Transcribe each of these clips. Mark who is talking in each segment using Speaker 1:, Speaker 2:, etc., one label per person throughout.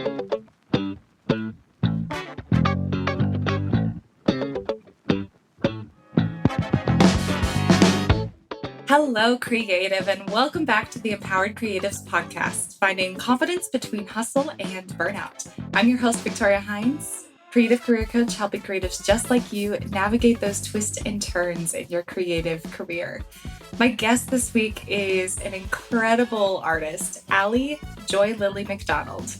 Speaker 1: Hello, creative, and welcome back to the Empowered Creatives podcast, finding confidence between hustle and burnout. I'm your host, Victoria Hines, creative career coach, helping creatives just like you navigate those twists and turns in your creative career. My guest this week is an incredible artist, Allie Joy Lily McDonald.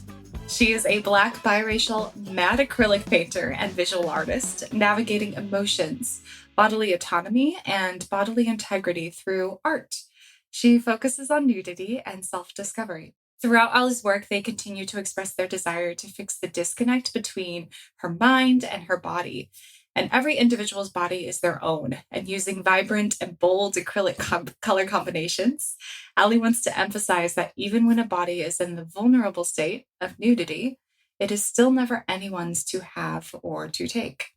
Speaker 1: She is a Black biracial matte acrylic painter and visual artist, navigating emotions, bodily autonomy, and bodily integrity through art. She focuses on nudity and self-discovery. Throughout Allie's work, they continue to express their desire to fix the disconnect between her mind and her body. And every individual's body is their own. And using vibrant and bold acrylic color combinations, Allie wants to emphasize that even when a body is in the vulnerable state of nudity, it is still never anyone's to have or to take.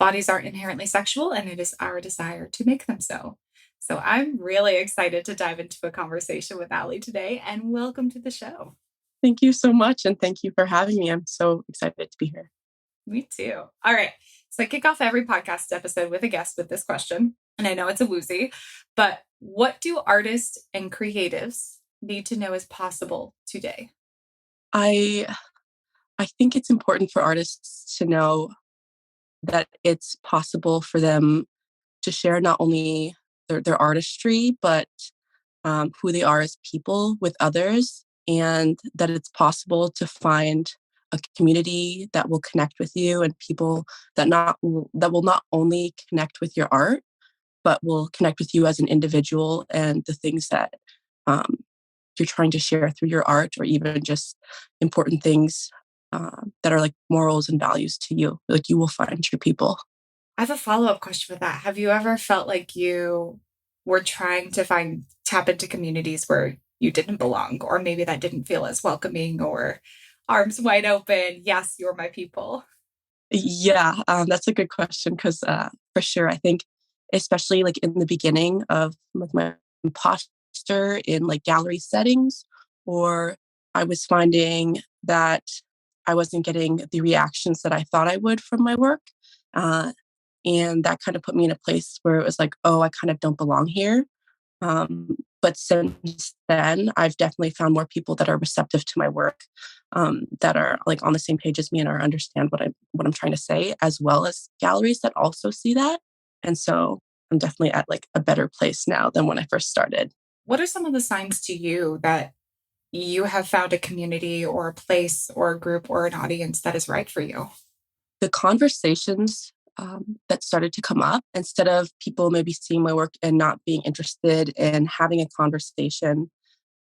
Speaker 1: Bodies are inherently sexual, and it is our desire to make them so. So I'm really excited to dive into a conversation with Allie today, and welcome to the show.
Speaker 2: Thank you so much, and thank you for having me. I'm so excited to be here.
Speaker 1: Me too. All right. So I kick off every podcast episode with a guest with this question, and I know it's a woozy, but what do artists and creatives need to know is possible today?
Speaker 2: I think it's important for artists to know that it's possible for them to share not only their artistry, but who they are as people with others, and that it's possible to find a community that will connect with you and people that will not only connect with your art, but will connect with you as an individual and the things that you're trying to share through your art, or even just important things that are like morals and values to you. Like, you will find your people.
Speaker 1: I have a follow-up question for that. Have you ever felt like you were trying to tap into communities where you didn't belong, or maybe that didn't feel as welcoming, or arms wide open? Yes, you're my people.
Speaker 2: Yeah, that's a good question, because for sure, I think especially like in the beginning of like my imposter in like gallery settings, or I was finding that I wasn't getting the reactions that I thought I would from my work. And that kind of put me in a place where it was like, oh, I kind of don't belong here. But since then, I've definitely found more people that are receptive to my work, that are like on the same page as me and understand what I'm trying to say, as well as galleries that also see that. And so I'm definitely at like a better place now than when I first started.
Speaker 1: What are some of the signs to you that you have found a community or a place or a group or an audience that is right for you?
Speaker 2: The conversations that started to come up, instead of people maybe seeing my work and not being interested in having a conversation,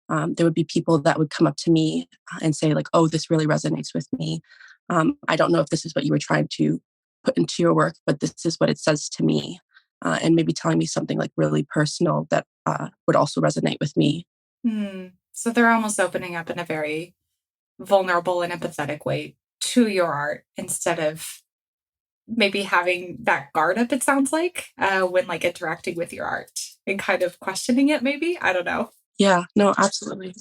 Speaker 2: there would be people that would come up to me and say like, oh, this really resonates with me. I don't know if this is what you were trying to put into your work, but this is what it says to me. And maybe telling me something like really personal that would also resonate with me.
Speaker 1: So they're almost opening up in a very vulnerable and empathetic way to your art, instead of maybe having that guard up, it sounds like, when like interacting with your art and kind of questioning it, maybe. I don't know.
Speaker 2: Yeah, no, absolutely.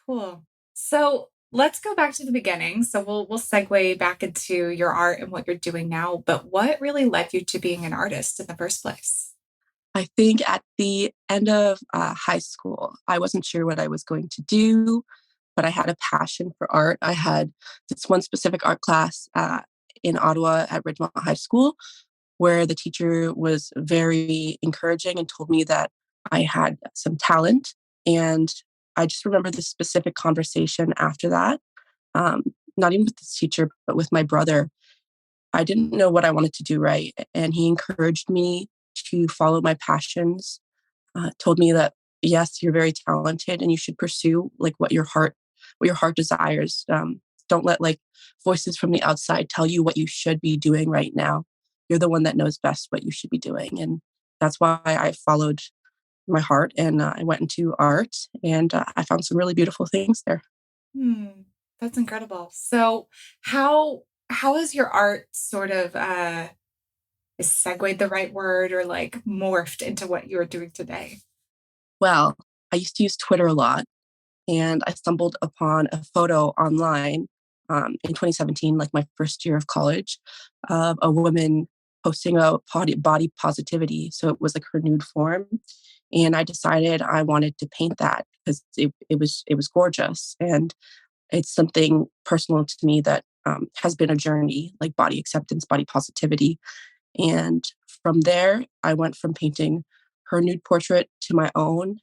Speaker 1: Cool. So let's go back to the beginning. So we'll segue back into your art and what you're doing now. But what really led you to being an artist in the first place?
Speaker 2: I think at the end of high school, I wasn't sure what I was going to do, but I had a passion for art. I had this one specific art class in Ottawa at Ridgemont High School, where the teacher was very encouraging and told me that I had some talent. And I just remember this specific conversation after that, not even with this teacher, but with my brother. I didn't know what I wanted to do right. And he encouraged me to follow my passions, told me that, yes, you're very talented and you should pursue like what your heart desires. Don't let like voices from the outside tell you what you should be doing right now. You're the one that knows best what you should be doing. And that's why I followed my heart, and I went into art, and I found some really beautiful things there.
Speaker 1: That's incredible. So how has your art sort of is segued the right word, or like morphed into what you're doing today?
Speaker 2: Well, I used to use Twitter a lot, and I stumbled upon a photo online in 2017, like my first year of college, of a woman posting a body positivity. So it was like her nude form. And I decided I wanted to paint that because it was gorgeous. And it's something personal to me that has been a journey, like body acceptance, body positivity. And from there, I went from painting her nude portrait to my own,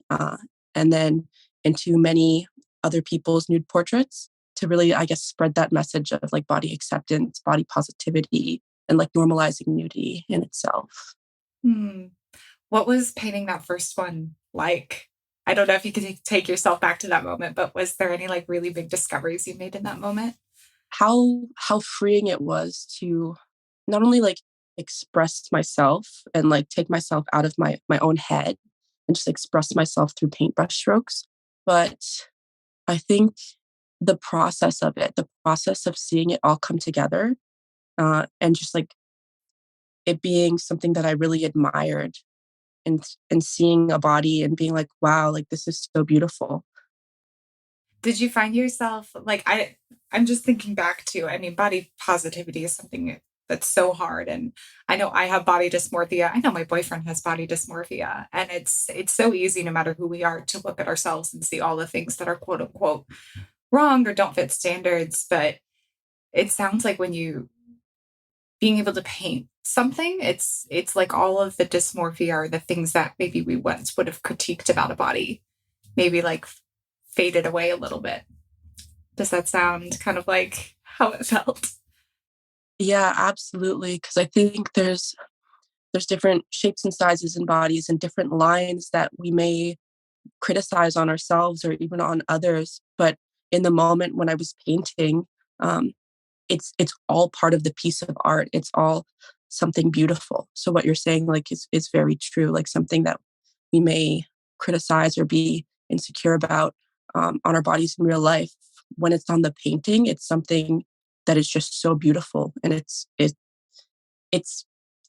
Speaker 2: and then into many other people's nude portraits to really, I guess, spread that message of like body acceptance, body positivity, and like normalizing nudity in itself.
Speaker 1: Hmm. What was painting that first one like? I don't know if you could take yourself back to that moment, but was there any like really big discoveries you made in that moment?
Speaker 2: How freeing it was to not only like express myself and like take myself out of my own head and just express myself through paintbrush strokes, but I think the process of it, the process of seeing it all come together, and just like it being something that I really admired, and seeing a body and being like, wow, like this is so beautiful.
Speaker 1: Did you find yourself like I'm just thinking back to, I mean, body positivity is something that's so hard. And I know I have body dysmorphia. I know my boyfriend has body dysmorphia. And it's so easy, no matter who we are, to look at ourselves and see all the things that are quote unquote wrong or don't fit standards. But it sounds like when you being able to paint something, it's like all of the dysmorphia or the things that maybe we once would have critiqued about a body, maybe like faded away a little bit. Does that sound kind of like how it felt?
Speaker 2: Yeah, absolutely. Because I think there's different shapes and sizes and bodies and different lines that we may criticize on ourselves or even on others. But in the moment when I was painting, um, it's all part of the piece of art. It's all something beautiful. So what you're saying, like, is very true. Like something that we may criticize or be insecure about on our bodies in real life. When it's on the painting, it's something that is just so beautiful, and it's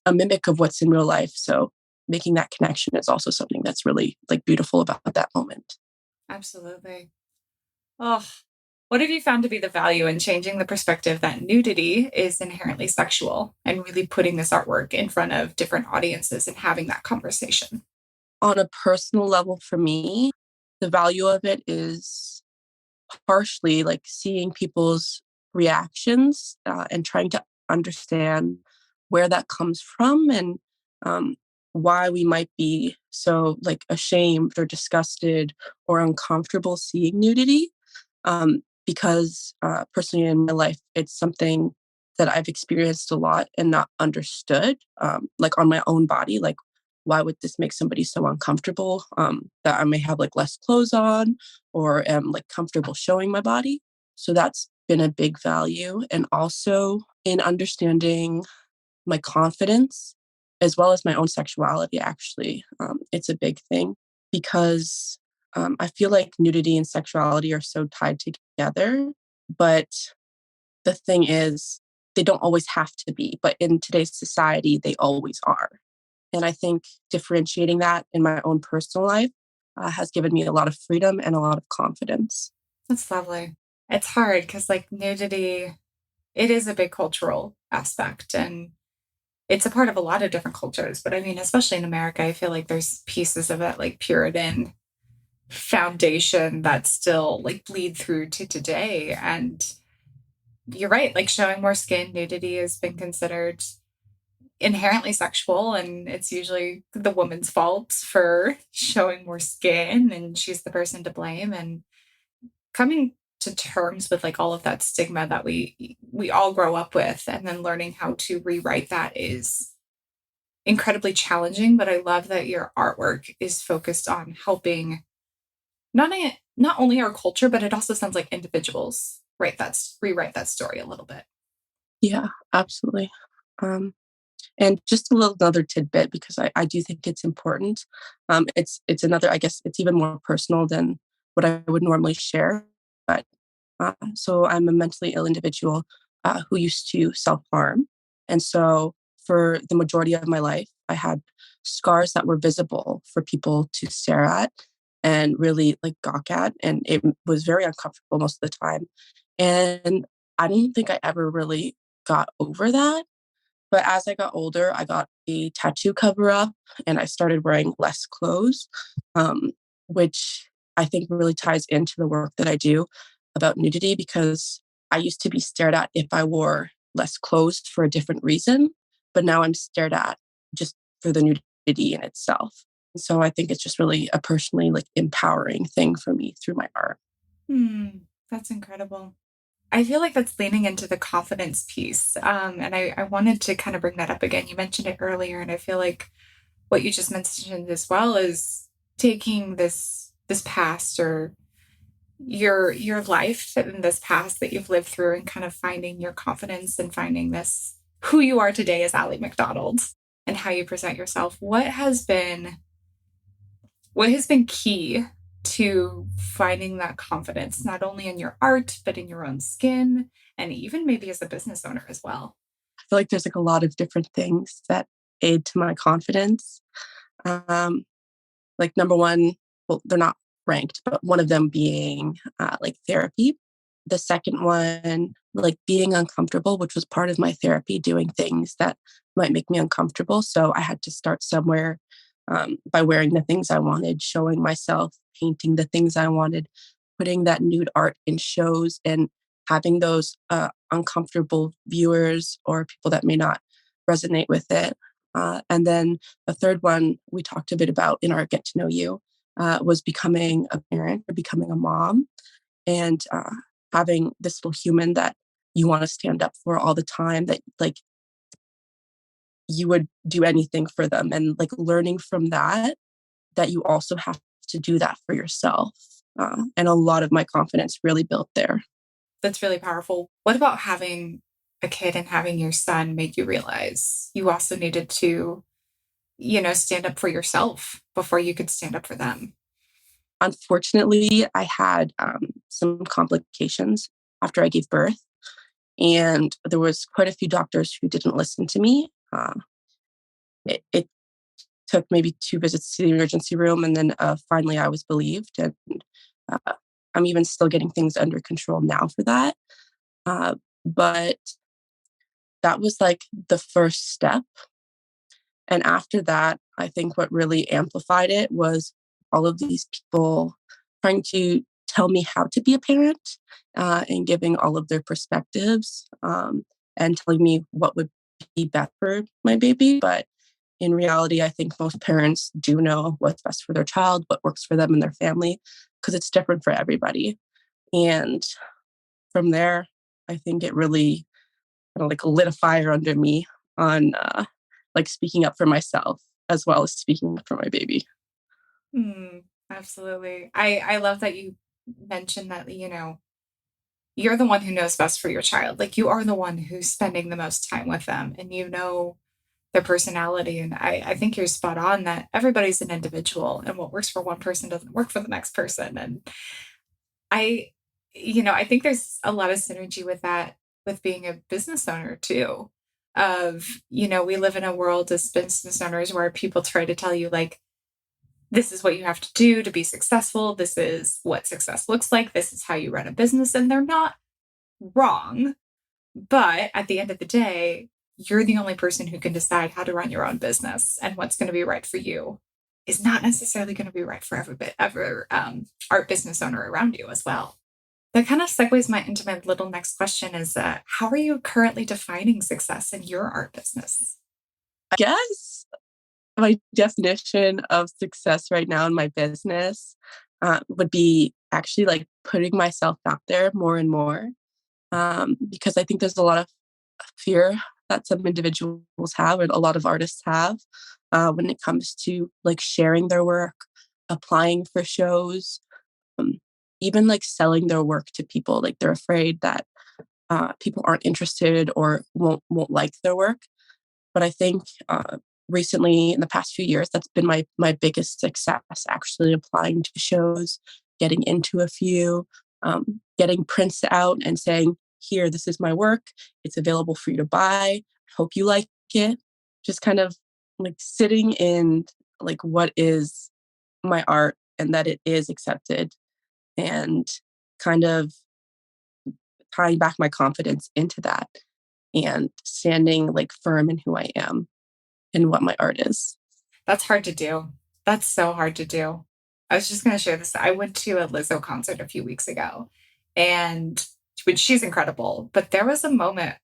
Speaker 2: a mimic of what's in real life. So making that connection is also something that's really like beautiful about that moment.
Speaker 1: Absolutely. Oh, what have you found to be the value in changing the perspective that nudity is inherently sexual and really putting this artwork in front of different audiences and having that conversation?
Speaker 2: On a personal level for me, the value of it is partially like seeing people's reactions, and trying to understand where that comes from, and um, why we might be so like ashamed or disgusted or uncomfortable seeing nudity. Because personally in my life, it's something that I've experienced a lot and not understood, like on my own body. Like, why would this make somebody so uncomfortable, that I may have like less clothes on or am like comfortable showing my body? So that's been a big value. And also in understanding my confidence as well as my own sexuality, actually. It's a big thing because I feel like nudity and sexuality are so tied together. But the thing is, they don't always have to be. But in today's society, they always are. And I think differentiating that in my own personal life has given me a lot of freedom and a lot of confidence.
Speaker 1: That's lovely. It's hard because, like, nudity, it is a big cultural aspect and it's a part of a lot of different cultures. But I mean, especially in America, I feel like there's pieces of it, like Puritan foundation, that still like bleed through to today. And you're right, like showing more skin, nudity has been considered inherently sexual, and it's usually the woman's fault for showing more skin, and she's the person to blame. And coming to terms with like all of that stigma that we all grow up with, and then learning how to rewrite that is incredibly challenging. But I love that your artwork is focused on helping not only our culture, but it also sounds like individuals rewrite that story a little bit.
Speaker 2: Yeah, absolutely. Um, And just a little another tidbit because I do think it's important. It's another, I guess it's even more personal than what I would normally share. But so I'm a mentally ill individual who used to self harm, and so for the majority of my life, I had scars that were visible for people to stare at and really like gawk at, and it was very uncomfortable most of the time. And I don't think I ever really got over that. But as I got older, I got a tattoo cover up and I started wearing less clothes, um, which I think really ties into the work that I do about nudity because I used to be stared at if I wore less clothes for a different reason, but now I'm stared at just for the nudity in itself. So I think it's just really a personally like empowering thing for me through my art.
Speaker 1: Hmm, that's incredible. I feel like that's leaning into the confidence piece. And I wanted to kind of bring that up again. You mentioned it earlier, and I feel like what you just mentioned as well is taking this past or your life and this past that you've lived through and kind of finding your confidence and finding this who you are today as Allie McDonald and how you present yourself. What has been key to finding that confidence, not only in your art, but in your own skin, and even maybe as a business owner as well?
Speaker 2: I feel like there's like a lot of different things that aid to my confidence. Um, like number one, well, they're not ranked, but one of them being like therapy. The second one, like being uncomfortable, which was part of my therapy, doing things that might make me uncomfortable. So I had to start somewhere by wearing the things I wanted, showing myself, painting the things I wanted, putting that nude art in shows and having those uncomfortable viewers or people that may not resonate with it. And then the third one we talked a bit about in our Get to Know You was becoming a parent or becoming a mom and having this little human that you want to stand up for all the time, that like you would do anything for them. And like learning from that, that you also have to do that for yourself. And a lot of my confidence really built there.
Speaker 1: That's really powerful. What about having a kid and having your son made you realize you also needed to, stand up for yourself before you could stand up for them?
Speaker 2: Unfortunately, I had some complications after I gave birth, and there was quite a few doctors who didn't listen to me. It took maybe two visits to the emergency room, and then finally I was believed. And uh, I'm even still getting things under control now for that. But that was like the first step. And after that, I think what really amplified it was all of these people trying to tell me how to be a parent and giving all of their perspectives and telling me what would be best for my baby. But in reality, I think most parents do know what's best for their child, what works for them and their family, because it's different for everybody. And from there, I think it really kind of like lit a fire under me on like speaking up for myself as well as speaking up for my baby.
Speaker 1: Mm, absolutely. I love that you mentioned that, you're the one who knows best for your child. Like you are the one who's spending the most time with them and you know their personality. And I think you're spot on that everybody's an individual and what works for one person doesn't work for the next person. And I, I think there's a lot of synergy with that, with being a business owner too. Of, we live in a world as business owners where people try to tell you, like, this is what you have to do to be successful. This is what success looks like. This is how you run a business. And they're not wrong. But at the end of the day, you're the only person who can decide how to run your own business, and what's going to be right for you is not necessarily going to be right for every art business owner around you as well. That kind of segues into my little next question is how are you currently defining success in your art business?
Speaker 2: I guess my definition of success right now in my business would be actually like putting myself out there more and more because I think there's a lot of fear that some individuals have and a lot of artists have when it comes to like sharing their work, applying for shows, um, even like selling their work to people. Like they're afraid that people aren't interested or won't like their work. But I think recently, in the past few years, that's been my biggest success. Actually, applying to shows, getting into a few, getting prints out, and saying, "Here, this is my work. It's available for you to buy. Hope you like it." Just kind of like sitting in like what is my art and that it is accepted, and kind of tying back my confidence into that and standing like firm in who I am and what my art is.
Speaker 1: That's hard to do. That's so hard to do. I was just going to share this. I went to a Lizzo concert a few weeks ago, and which she's incredible. But there was a moment,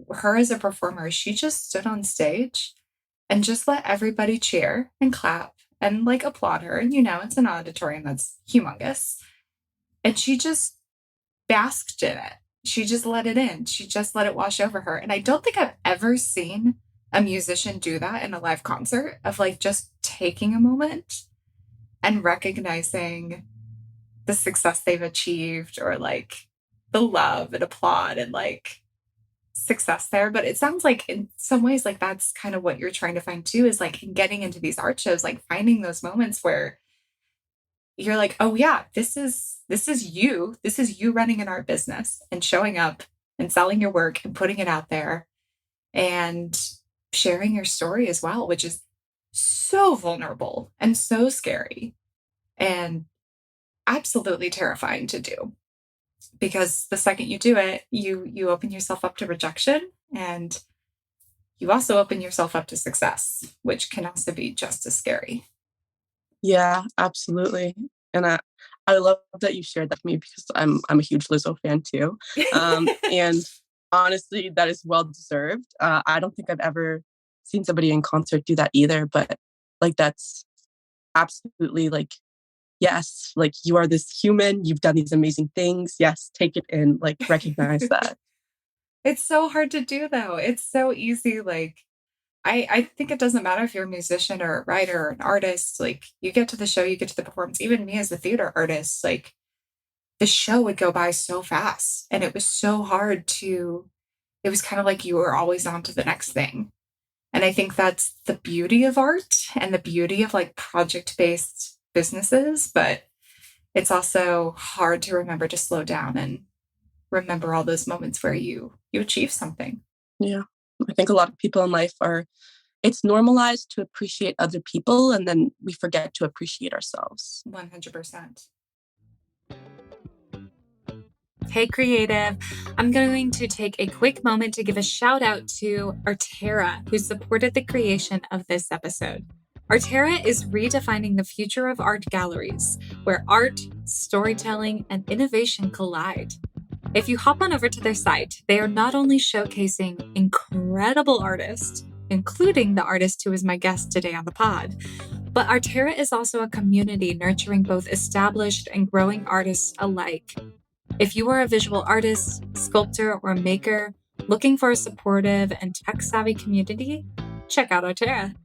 Speaker 1: her as a performer, she just stood on stage and just let everybody cheer and clap and like applaud her. And it's an auditorium that's humongous. And she just basked in it. She just let it in. She just let it wash over her. And I don't think I've ever seen a musician do that in a live concert, of like just taking a moment and recognizing the success they've achieved, or like the love and applaud and like success there. But it sounds like in some ways, like that's kind of what you're trying to find too, is like getting into these art shows, like finding those moments where you're like, oh yeah, this is you running an art business and showing up and selling your work and putting it out there and sharing your story as well, which is so vulnerable and so scary and absolutely terrifying to do, because the second you do it, you open yourself up to rejection, and you also open yourself up to success, which can also be just as scary.
Speaker 2: Yeah, absolutely. And I love that you shared that with me, because I'm a huge Lizzo fan too. And honestly, that is well deserved. I don't think I've ever seen somebody in concert do that either, but like that's absolutely like, yes, like you are this human, you've done these amazing things. Yes, take it in, like recognize that.
Speaker 1: It's so hard to do though. It's so easy. Like I think it doesn't matter if you're a musician or a writer or an artist. Like you get to the show, you get to the performance. Even me as a theater artist, like the show would go by so fast, and it was so hard to, it was kind of like you were always on to the next thing. And I think that's the beauty of art and the beauty of like project-based businesses, but it's also hard to remember to slow down and remember all those moments where you achieve something.
Speaker 2: Yeah. I think a lot of people in life it's normalized to appreciate other people, and then we forget to appreciate ourselves.
Speaker 1: 100%. Hey, creative. I'm going to take a quick moment to give a shout out to Artera, who supported the creation of this episode. Artera is redefining the future of art galleries, where art, storytelling, and innovation collide. If you hop on over to their site, they are not only showcasing incredible artists, including the artist who is my guest today on the pod, but Artera is also a community nurturing both established and growing artists alike. If you are a visual artist, sculptor, or maker looking for a supportive and tech-savvy community, check out Artera.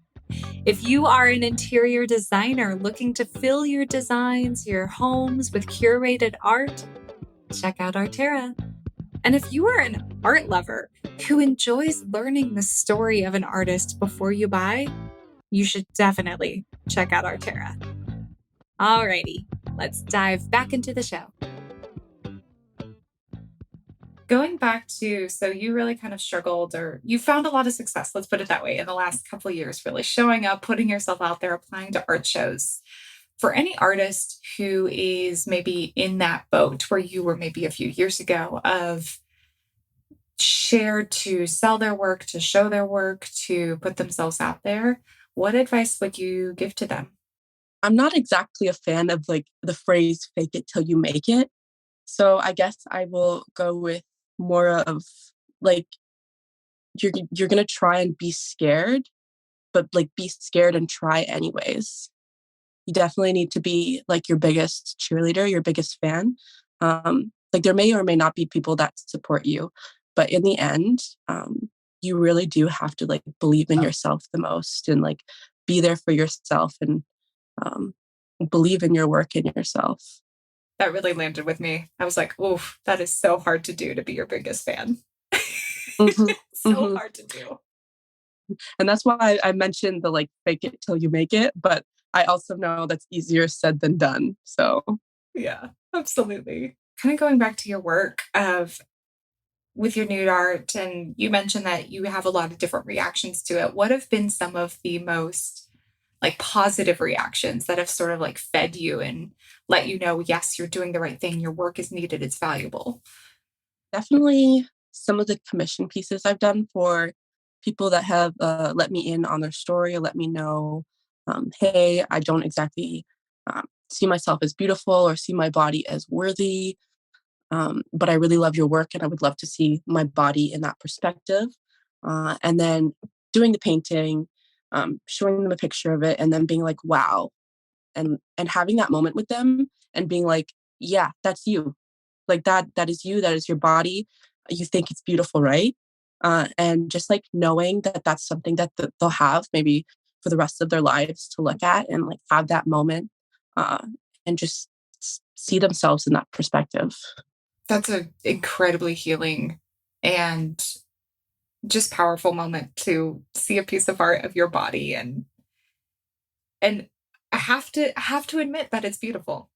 Speaker 1: If you are an interior designer looking to fill your designs, your homes with curated art, check out Artera. And if you are an art lover who enjoys learning the story of an artist before you buy, you should definitely check out Artera. Alrighty, let's dive back into the show. Going back to, so you really kind of struggled, or you found a lot of success, let's put it that way, in the last couple of years, really showing up, putting yourself out there, applying to art shows. For any artist who is maybe in that boat where you were maybe a few years ago, of share to sell their work, to show their work, to put themselves out there, what advice would you give to them?
Speaker 2: I'm not exactly a fan of like the phrase fake it till you make it. So I guess I will go with more of like you're going to try and be scared, but like be scared and try anyways. You definitely need to be like your biggest cheerleader, your biggest fan. Like there may or may not be people that support you, but in the end, you really do have to like believe in yourself the most, and like be there for yourself, and believe in your work and yourself.
Speaker 1: That really landed with me. I was like, oof, that is so hard to do, to be your biggest fan.
Speaker 2: Mm-hmm.
Speaker 1: So
Speaker 2: Mm-hmm.
Speaker 1: hard to do.
Speaker 2: And that's why I mentioned the like fake it till you make it, but I also know that's easier said than done. So
Speaker 1: Yeah, absolutely. Kind of going back to your work of with your nude art, and you mentioned that you have a lot of different reactions to it. What have been some of the most like positive reactions that have sort of like fed you and let you know, yes, you're doing the right thing, your work is needed, it's valuable?
Speaker 2: Definitely some of the commission pieces I've done for people that have let me in on their story, let me know, hey, I don't exactly see myself as beautiful or see my body as worthy, but I really love your work and I would love to see my body in that perspective. And then doing the painting, showing them a picture of it, and then being like, wow, and having that moment with them and being like, yeah, that's you, like that is you, that is your body, you think it's beautiful, right? And just like knowing that that's something that they'll have maybe for the rest of their lives to look at and like have that moment, uh, and just see themselves in that perspective.
Speaker 1: That's an incredibly healing and just powerful moment to see a piece of art of your body, and I have to admit that it's beautiful.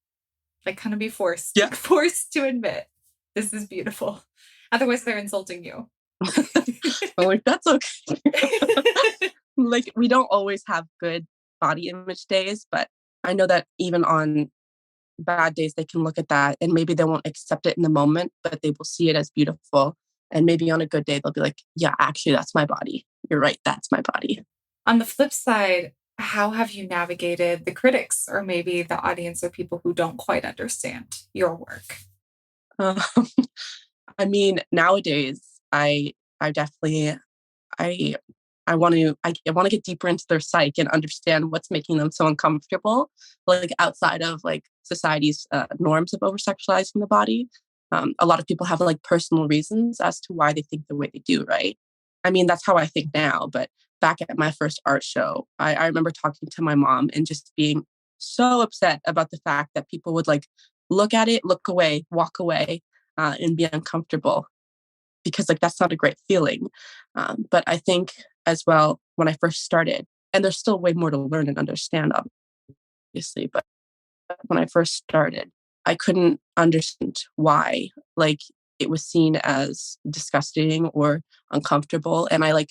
Speaker 1: Like kind of be forced
Speaker 2: Yeah.
Speaker 1: forced to admit this is beautiful. Otherwise they're insulting you.
Speaker 2: I'm like, that's okay. Like, we don't always have good body image days, but I know that even on bad days, they can look at that and maybe they won't accept it in the moment, but they will see it as beautiful. And maybe on a good day, they'll be like, yeah, actually, that's my body. You're right. That's my body.
Speaker 1: On the flip side, how have you navigated the critics or maybe the audience or people who don't quite understand your work?
Speaker 2: Um, I mean, nowadays, I definitely, I, I want to get deeper into their psyche and understand what's making them so uncomfortable, like outside of like society's norms of over sexualizing the body. A lot of people have like personal reasons as to why they think the way they do, right? I mean, that's how I think now. But back at my first art show, I remember talking to my mom and just being so upset about the fact that people would like look at it, look away, walk away, and be uncomfortable because like that's not a great feeling. But I think as well when I first started, and there's still way more to learn and understand, obviously, but when I first started, I couldn't understand why like it was seen as disgusting or uncomfortable. And I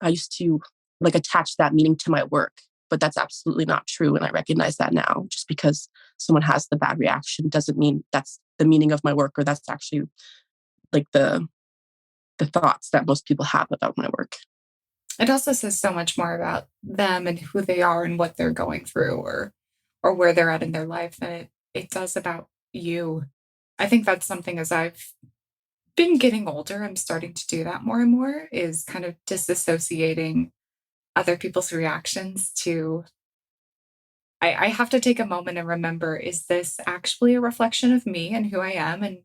Speaker 2: used to like attach that meaning to my work, but that's absolutely not true. And I recognize that now. Just because someone has the bad reaction doesn't mean that's the meaning of my work or that's actually like the thoughts that most people have about my work.
Speaker 1: It also says so much more about them and who they are and what they're going through or where they're at in their life than it does about you. I think that's something as I've been getting older, I'm starting to do that more and more is kind of disassociating other people's reactions to I have to take a moment and remember, is this actually a reflection of me and who I am? And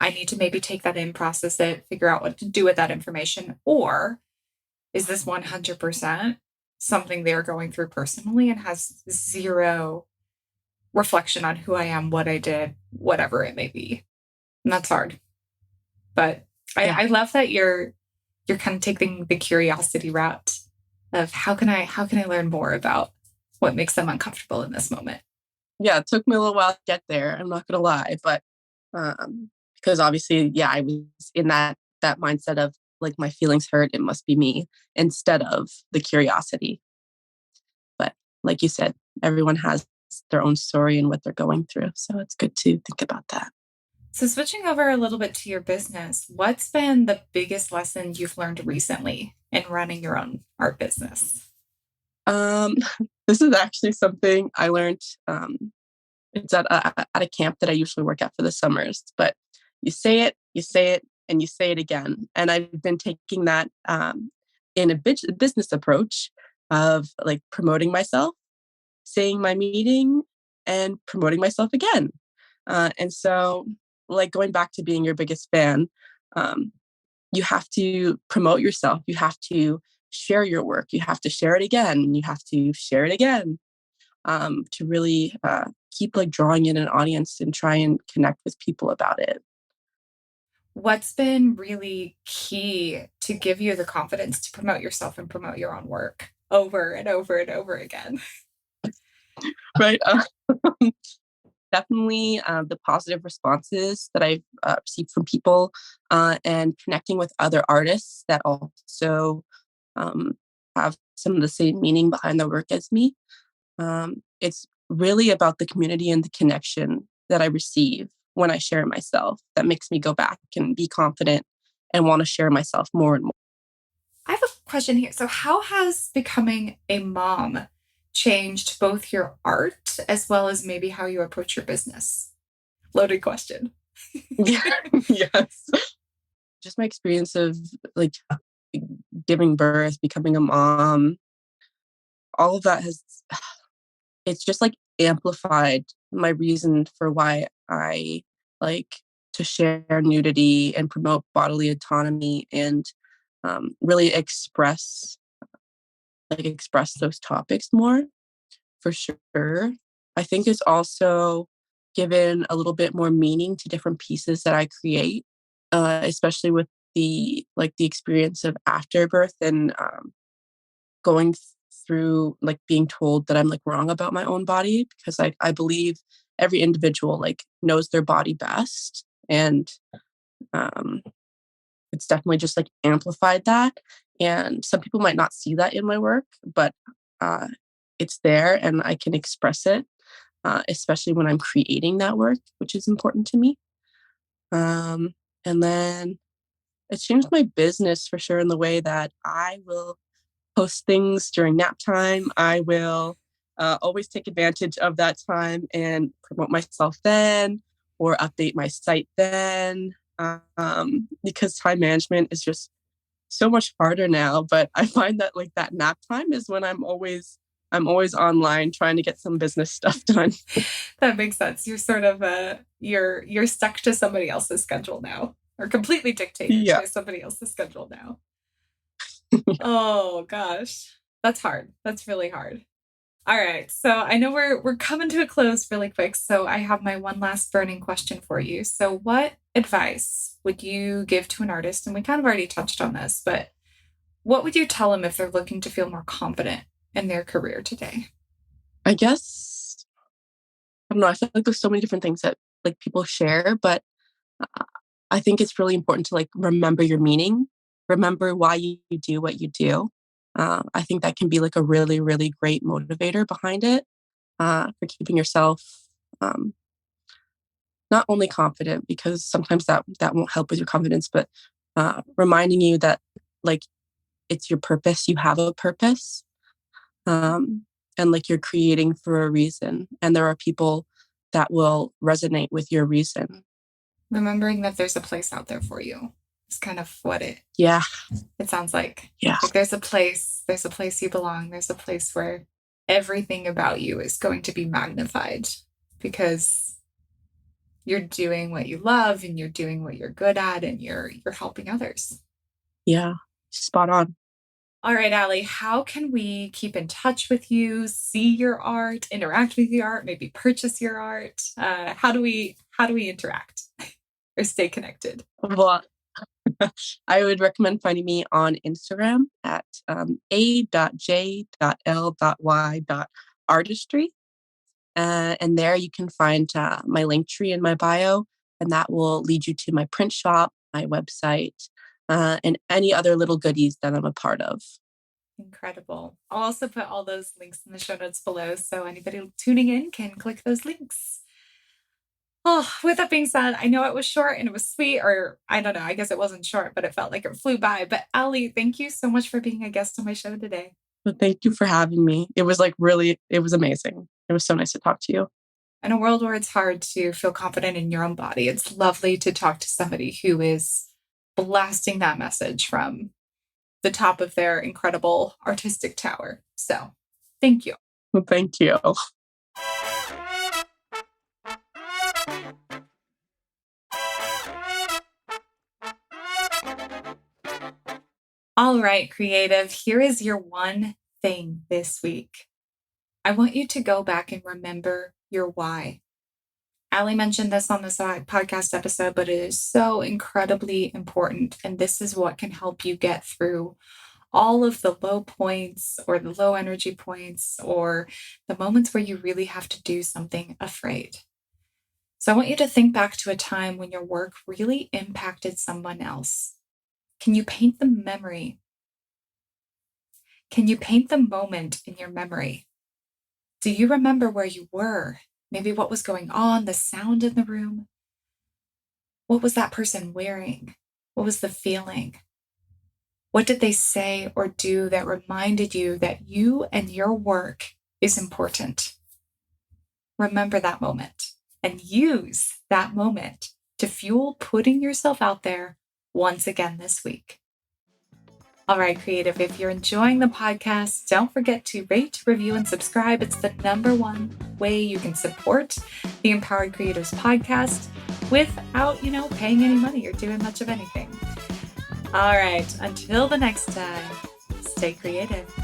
Speaker 1: I need to maybe take that in, process it, figure out what to do with that information. Or is this 100% something they're going through personally and has zero reflection on who I am, what I did, whatever it may be? And that's hard. But
Speaker 2: Yeah.
Speaker 1: I love that you're kind of taking the curiosity route of how can I learn more about what makes them uncomfortable in this moment.
Speaker 2: Yeah, it took me a little while to get there. I'm not gonna lie, but um, because obviously, yeah, I was in that mindset of like my feelings hurt, it must be me, instead of the curiosity. But like you said, everyone has their own story and what they're going through, so it's good to think about that.
Speaker 1: So switching over a little bit to your business, what's been the biggest lesson you've learned recently in running your own art business?
Speaker 2: Um, this is actually something I learned. It's at a camp that I usually work at for the summers. But you say it, and you say it again. And I've been taking that in a business approach of like promoting myself, saying my meeting, and promoting myself again. And so, like going back to being your biggest fan, um, you have to promote yourself. You have to share your work. You have to share it again. You have to share it again, to really keep like drawing in an audience and try and connect with people about it.
Speaker 1: What's been really key to give you the confidence to promote yourself and promote your own work over and over and over again?
Speaker 2: Right. Definitely the positive responses that I've received from people, and connecting with other artists that also um, have some of the same meaning behind their work as me. It's really about the community and the connection that I receive. when I share myself that makes me go back and be confident and want to share myself more and more.
Speaker 1: I have a question here. So, how has becoming a mom changed both your art as well as maybe how you approach your business? Loaded question.
Speaker 2: Yes. Just my experience of like giving birth, becoming a mom, all of that it's just like amplified my reason for why I like to share nudity and promote bodily autonomy and really express those topics more for sure. I think it's also given a little bit more meaning to different pieces that I create, especially with the experience of afterbirth and going through like being told that I'm like wrong about my own body because I believe every individual like knows their body best and um it's definitely just like amplified that, and some people might not see that in my work, but uh it's there and I can express it, especially when I'm creating that work, which is important to me. And then it changed my business for sure in the way that I will post things during nap time. I will always take advantage of that time and promote myself then or update my site then, because time management is just so much harder now. But I find that like that nap time is when I'm always online trying to get some business stuff done.
Speaker 1: That makes sense. You're sort of you're stuck to somebody else's schedule now, or completely dictated
Speaker 2: Yeah.
Speaker 1: to somebody else's schedule now. Oh gosh. That's hard. That's really hard. All right. So I know we're coming to a close really quick. So I have my one last burning question for you. So what advice would you give to an artist? And we kind of already touched on this, but what would you tell them if they're looking to feel more confident in their career today?
Speaker 2: I guess I don't know. I feel like there's so many different things that like people share, but uh, I think it's really important to like remember your meaning, remember why you do what you do. I think that can be like a really, really great motivator behind it, for keeping yourself um, not only confident because sometimes that won't help with your confidence, but reminding you that like it's your purpose, you have a purpose, um, and like you're creating for a reason, and there are people that will resonate with your reason.
Speaker 1: Remembering that there's a place out there for you is kind of what
Speaker 2: Yeah,
Speaker 1: it sounds like.
Speaker 2: yeah,
Speaker 1: Like there's a place you belong. There's a place where everything about you is going to be magnified because you're doing what you love and you're doing what you're good at and you're helping others.
Speaker 2: yeah. Spot on.
Speaker 1: All right, Allie, how can we keep in touch with you, see your art, interact with your art, maybe purchase your art? How do we interact or stay connected?
Speaker 2: Well, I would recommend finding me on Instagram at a.j.l.y.artistry. And there you can find my link tree in my bio, and that will lead you to my print shop, my website, and any other little goodies that I'm a part of.
Speaker 1: Incredible. I'll also put all those links in the show notes below so anybody tuning in can click those links. Oh, with that being said, I know it was short and it was sweet, or I don't know, I guess it wasn't short, but it felt like it flew by. But Ali, thank you so much for being a guest on my show today.
Speaker 2: But thank you for having me. It was like really, it was amazing. It was so nice to talk to you.
Speaker 1: In a world where it's hard to feel confident in your own body, it's lovely to talk to somebody who is blasting that message from the top of their incredible artistic tower. So thank you.
Speaker 2: Well, thank you.
Speaker 1: All right, creative, here is your one thing this week. I want you to go back and remember your why. Ali mentioned this on this podcast episode, but it is so incredibly important. And this is what can help you get through all of the low points or the low energy points or the moments where you really have to do something afraid. So I want you to think back to a time when your work really impacted someone else. Can you paint the memory? Can you paint the moment in your memory? Do you remember where you were? Maybe what was going on, the sound in the room? What was that person wearing? What was the feeling? What did they say or do that reminded you that you and your work is important? Remember that moment and use that moment to fuel putting yourself out there once again this week. All right, creative, if you're enjoying the podcast, don't forget to rate, review, and subscribe. It's the number one way you can support the Empowered Creatives podcast without, paying any money or doing much of anything. All right, until the next time, stay creative.